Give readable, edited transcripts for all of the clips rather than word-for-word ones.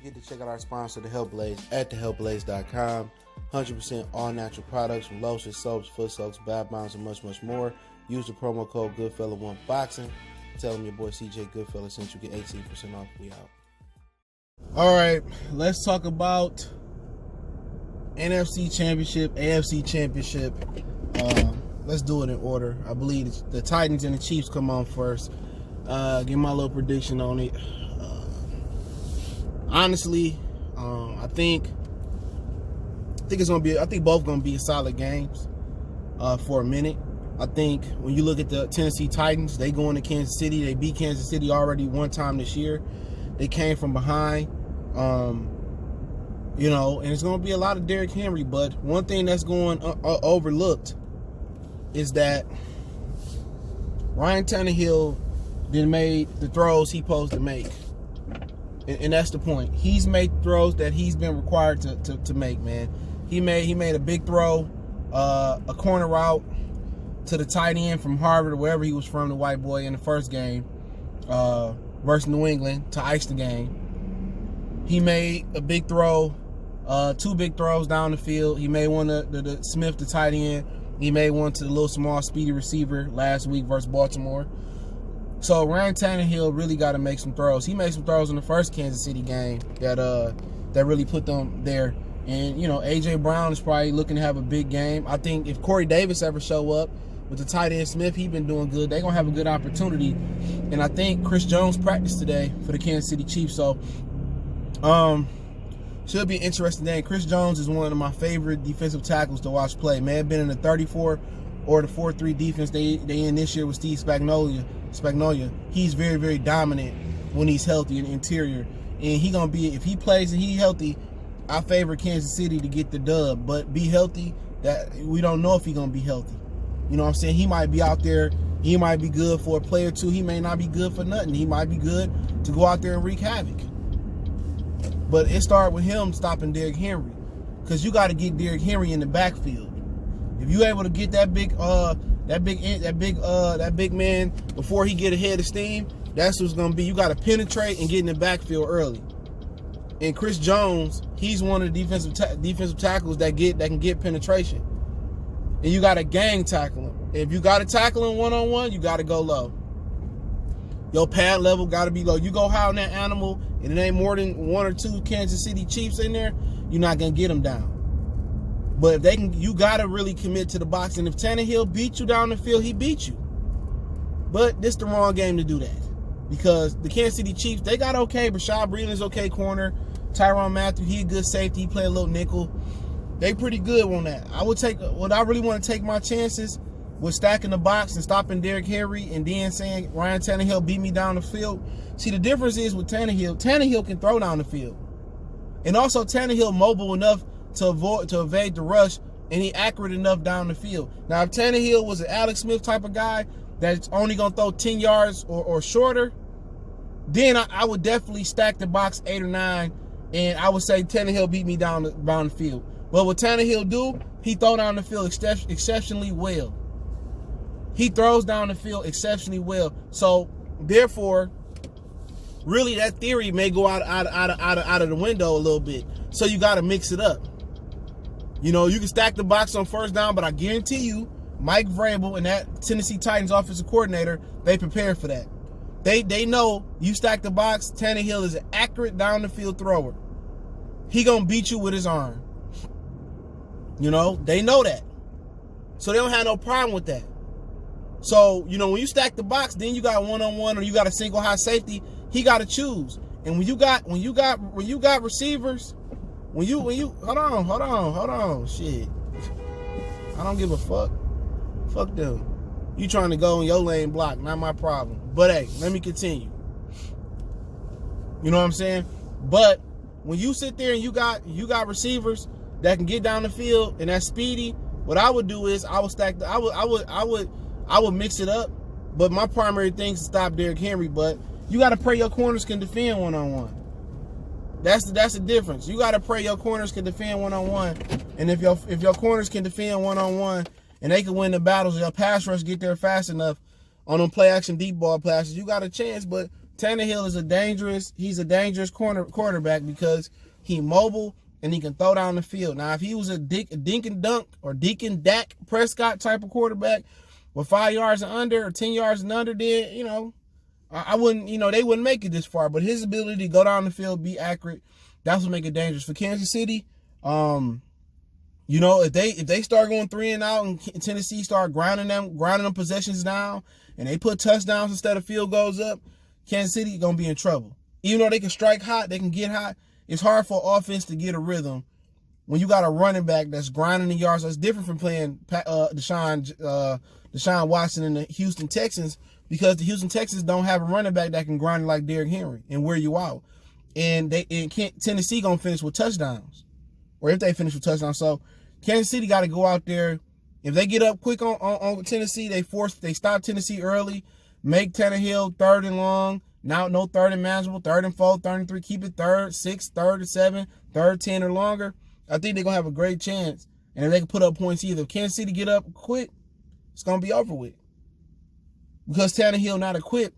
forget to check out our sponsor, The Health Blaze, at thehealthblaze.com. 100% all natural products from lotions, soaps, foot soaks, bath bombs, and much, much more. Use the promo code Goodfella1Boxing. Tell them your boy CJ Goodfella sent you, get 18% off. We out. All right, let's talk about NFC Championship, AFC Championship. Let's do it in order. I believe the Titans and the Chiefs come on first. Give my little prediction on it. Honestly, I think it's gonna be. I think both gonna be solid games for a minute. I think when you look at the Tennessee Titans, they go into Kansas City. They beat Kansas City already one time this year. They came from behind, and it's gonna be a lot of Derrick Henry. But one thing that's going overlooked is that Ryan Tannehill then made the throws he's supposed to make. And that's the point. He's made throws that he's been required to make, man. He made a big throw, a corner route to the tight end from Harvard or wherever he was from, the white boy, in the first game versus New England to ice the game. He made a big throw, two big throws down the field. He made one to the Smith, the tight end. He made one to the little small speedy receiver last week versus Baltimore. So Ryan Tannehill really got to make some throws. He made some throws in the first Kansas City game that really put them there. And, A.J. Brown is probably looking to have a big game. I think if Corey Davis ever show up with the tight end Smith, he's been doing good. They're going to have a good opportunity. And I think Chris Jones practiced today for the Kansas City Chiefs. So, should be an interesting day. Chris Jones is one of my favorite defensive tackles to watch play. May have been in the 34 or the 4-3 defense they in this year with Steve Spagnuolo. He's very, very dominant when he's healthy in the interior. And he gonna be, if he plays and he's healthy, I favor Kansas City to get the dub. But be healthy, that we don't know if he's gonna be healthy. You know what I'm saying? He might be out there, he might be good for a play or two, he may not be good for nothing. He might be good to go out there and wreak havoc. But it started with him stopping Derrick Henry. Because you gotta get Derrick Henry in the backfield. If you're able to get that big man before he get ahead of steam, that's what's gonna be. You got to penetrate and get in the backfield early. And Chris Jones, he's one of the defensive tackles that can get penetration. And you got to gang tackle him. If you got to tackle him one-on-one, you got to go low. Your pad level got to be low. You go high on that animal, and it ain't more than one or two Kansas City Chiefs in there, you're not gonna get them down. But if they can, you gotta really commit to the box. And if Tannehill beat you down the field, he beat you. But this the wrong game to do that. Because the Kansas City Chiefs, they got okay. Rashad Breeland's okay corner. Tyrann Mathieu, he a good safety. He play a little nickel. They pretty good on that. I really want to take my chances with stacking the box and stopping Derrick Henry and then saying Ryan Tannehill beat me down the field. See, the difference is with Tannehill can throw down the field. And also Tannehill mobile enough to evade the rush, and he accurate enough down the field. Now, if Tannehill was an Alex Smith type of guy that's only going to throw 10 yards or shorter, then I would definitely stack the box 8 or 9, and I would say Tannehill beat me down the field. But what Tannehill do, he throw down the field exceptionally well. He throws down the field exceptionally well. So, therefore, really that theory may go out of the window a little bit. So you got to mix it up. You can stack the box on first down, but I guarantee you, Mike Vrabel and that Tennessee Titans offensive coordinator, they prepare for that. They know you stack the box, Tannehill is an accurate down the field thrower. He gonna beat you with his arm. They know that. So they don't have no problem with that. So, when you stack the box, then you got one-on-one or you got a single high safety, he got to choose. And when you got receivers, hold on, shit. I don't give a fuck. Fuck them. You trying to go in your lane block, not my problem. But hey, let me continue. You know what I'm saying? But when you sit there and you got receivers that can get down the field and that's speedy, what I would do is I would mix it up. But my primary thing is to stop Derrick Henry. But you got to pray your corners can defend one-on-one. That's the difference. You got to pray your corners can defend one-on-one. And if your corners can defend one-on-one and they can win the battles, your pass rush get there fast enough on them play-action deep ball passes, you got a chance. But Tannehill is he's a dangerous quarterback because he mobile and he can throw down the field. Now, if he was a dink and dunk or Deacon Dak Prescott type of quarterback with 5 yards and under or 10 yards and under, then, I wouldn't, they wouldn't make it this far. But his ability to go down the field, be accurate, that's what make it dangerous for Kansas City. If they start going 3 and out and Tennessee start grinding them possessions down and they put touchdowns instead of field goals up, Kansas City gonna be in trouble. Even though they can strike hot, they can get hot. It's hard for offense to get a rhythm when you got a running back that's grinding the yards. That's different from playing Deshaun Watson and the Houston Texans, because the Houston Texans don't have a running back that can grind like Derrick Henry and wear you out. And Tennessee gonna finish with touchdowns, or if they finish with touchdowns. So Kansas City got to go out there. If they get up quick on Tennessee, they stop Tennessee early, make Tannehill 3rd and long. Now no 3rd and manageable, 3rd and 4, 3rd and 3, keep it 3rd, 6, 3rd and 7, 3rd 10 or longer. I think they're gonna have a great chance. And if they can put up points either, if Kansas City get up quick, it's gonna be over with. Because Tannehill not equipped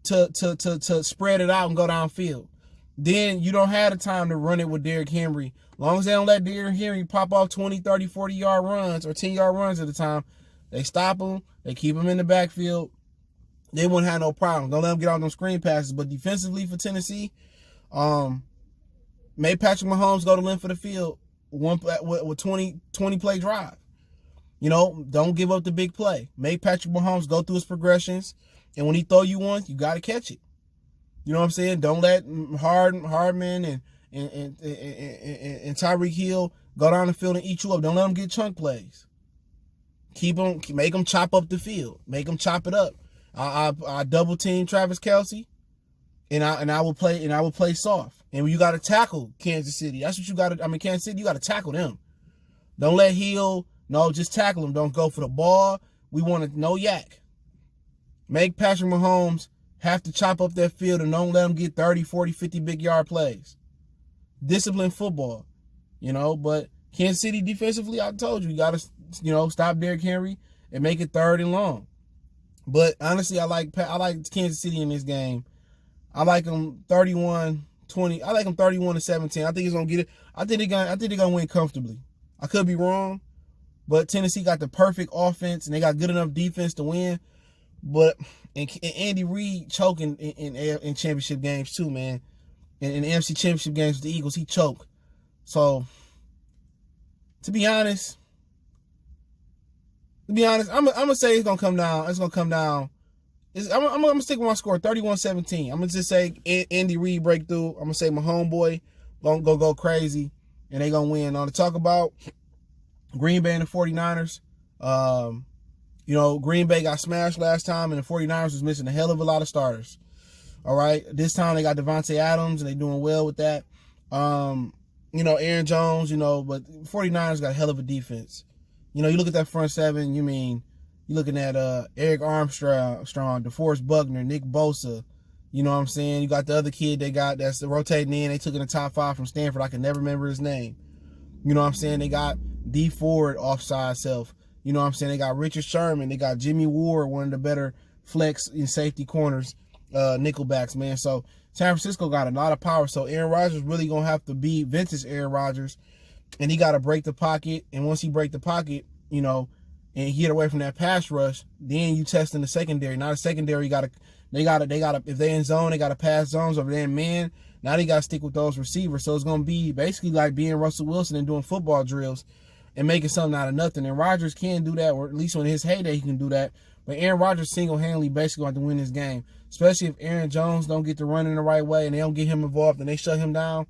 to spread it out and go downfield. Then you don't have the time to run it with Derrick Henry. As long as they don't let Derrick Henry pop off 20, 30, 40-yard runs or 10-yard runs at a time, they stop him. They keep him in the backfield. They wouldn't have no problem. Don't let them get on them screen passes. But defensively for Tennessee, make Patrick Mahomes go to length of the field with 20-play drive. Don't give up the big play. Make Patrick Mahomes go through his progressions. And when he throw you one, you got to catch it. You know what I'm saying? Don't let Hardman and Tyreek Hill go down the field and eat you up. Don't let them get chunk plays. Make them chop up the field. Make them chop it up. I double team Travis Kelce, and I will play soft. And you got to tackle Kansas City. That's what you got to. Kansas City, you got to tackle them. Don't let Hill. No, just tackle them. Don't go for the ball. We want no yak. Make Patrick Mahomes have to chop up that field and don't let them get 30, 40, 50 big yard plays. Disciplined football, but Kansas City defensively, I told you got to, stop Derrick Henry and make it 3rd and long. But honestly, I like Kansas City in this game. I like them 31-20. I like them 31-17. I think it's going to get it. I think they're going to win comfortably. I could be wrong, but Tennessee got the perfect offense and they got good enough defense to win. But and Andy Reid choking in championship games too, man. In the NFC championship games with the Eagles, he choked. So, to be honest, I'm gonna say it's gonna come down. It's gonna come down. I'm gonna stick with my score, 31-17. I'm gonna just say Andy Reid breakthrough. I'm gonna say my homeboy gonna go crazy, and they gonna win. Now to talk about Green Bay and the 49ers. Green Bay got smashed last time, and the 49ers was missing a hell of a lot of starters. All right. This time they got Devontae Adams, and they doing well with that. Aaron Jones, but 49ers got a hell of a defense. You look at that front seven, you're looking at Eric Armstrong, DeForest Buckner, Nick Bosa. You know what I'm saying? You got the other kid they got that's rotating in. They took in the top 5 from Stanford. I can never remember his name. You know what I'm saying? They got D Ford offside self. You know what I'm saying? They got Richard Sherman. They got Jimmy Ward, one of the better flex and safety corners, nickelbacks, man. So San Francisco got a lot of power. So Aaron Rodgers really going to have to be vintage Aaron Rodgers. And he got to break the pocket. And once he break the pocket, and he get away from that pass rush, then you test in the secondary. Now the secondary they gotta if they in zone, they gotta pass zones. Over there in man, now they gotta stick with those receivers. So it's gonna be basically like being Russell Wilson and doing football drills and making something out of nothing. And Rodgers can do that, or at least in his heyday he can do that. But Aaron Rodgers single-handedly basically going to win this game, especially if Aaron Jones don't get to run in the right way and they don't get him involved and they shut him down.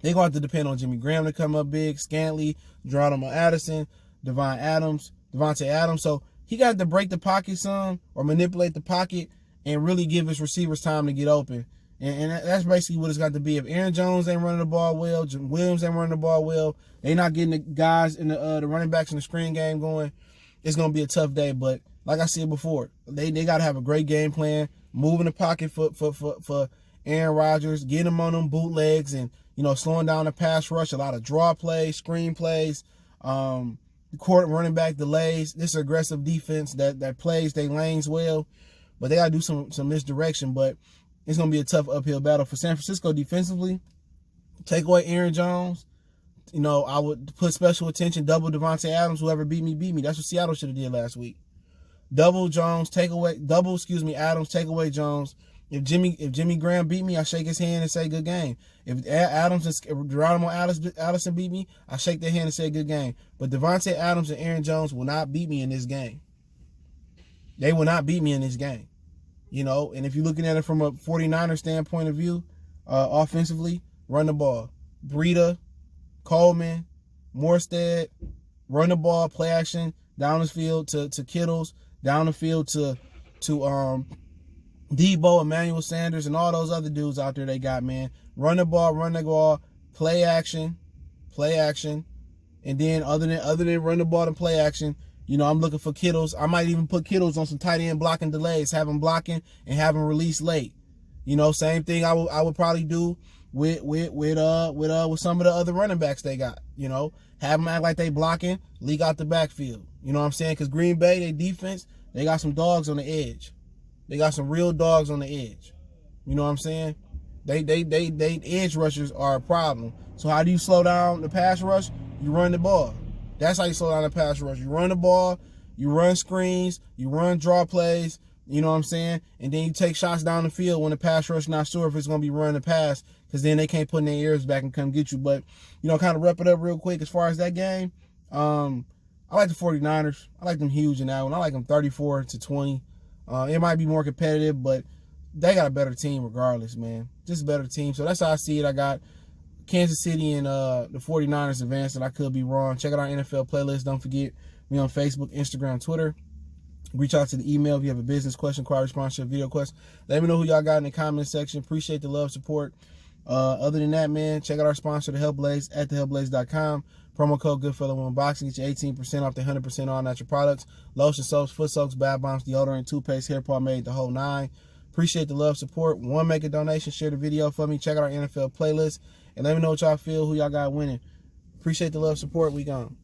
They're going to have to depend on Jimmy Graham to come up big, Scantling, Geronimo Addison, Devontae Adams. So he got to break the pocket some or manipulate the pocket and really give his receivers time to get open. And that's basically what it's got to be. If Aaron Jones ain't running the ball well, Jim Williams ain't running the ball well, they not getting the guys in the running backs in the screen game going, it's going to be a tough day. But like I said before, they got to have a great game plan, moving the pocket for Aaron Rodgers, getting him on them bootlegs and, slowing down the pass rush, a lot of draw plays, screen plays, court running back delays. This is aggressive defense that plays their lanes well, but they got to do some misdirection. But It's going to be a tough uphill battle for San Francisco defensively. Take away Aaron Jones. You know, I would put special attention, double Devontae Adams. Whoever beat me, beat me. That's what Seattle should have did last week. Double Adams, take away Jones. If Jimmy Graham beat me, I shake his hand and say good game. If Geronimo Allison beat me, I shake their hand and say good game. But Devontae Adams and Aaron Jones will not beat me in this game. They will not beat me in this game. You know, and if you're looking at it from a 49er standpoint of view, offensively, run the ball. Breida, Coleman, Morstead, run the ball, play action, down the field to Kittles, down the field to Debo, Emmanuel Sanders, and all those other dudes out there they got, man. Run the ball, play action. And then other than run the ball and play action, you know, I'm looking for Kittles. I might even put Kittles on some tight end blocking delays, have him blocking and have him release late. You know, same thing I would probably do with some of the other running backs they got. You know, have them act like they blocking, leak out the backfield. You know what I'm saying? Because Green Bay, they defense, they got some dogs on the edge. They got some real dogs on the edge. You know what I'm saying? They edge rushers are a problem. So how do you slow down the pass rush? You run the ball. That's how you slow down the pass rush. You run the ball, you run screens, you run draw plays, you know what I'm saying? And then you take shots down the field when the pass rush not sure if it's going to be run or pass, because then they can't put in their ears back and come get you. But, you know, kind of wrap it up real quick as far as that game. I like the 49ers. I like them huge in that one. I like them 34-20. It might be more competitive, but they got a better team regardless, man. Just a better team. So that's how I see it. I got Kansas City and the 49ers advanced, and I could be wrong. Check out our NFL playlist. Don't forget me on Facebook, Instagram, Twitter. Reach out to the email if you have a business question, inquiry, sponsorship, video question. Let me know who y'all got in the comment section. Appreciate the love, support. Other than that, man, check out our sponsor, The Health Blaze, at thehealthblaze.com. Promo code Goodfellow when unboxing. Get you 18% off the 100% all natural products. Lotion, soaps, foot soaks, bath bombs, deodorant, toothpaste, hair pomade, the whole nine. Appreciate the love, support. One, make a donation. Share the video for me. Check out our NFL playlist. And let me know what y'all feel, who y'all got winning. Appreciate the love, support. We gone.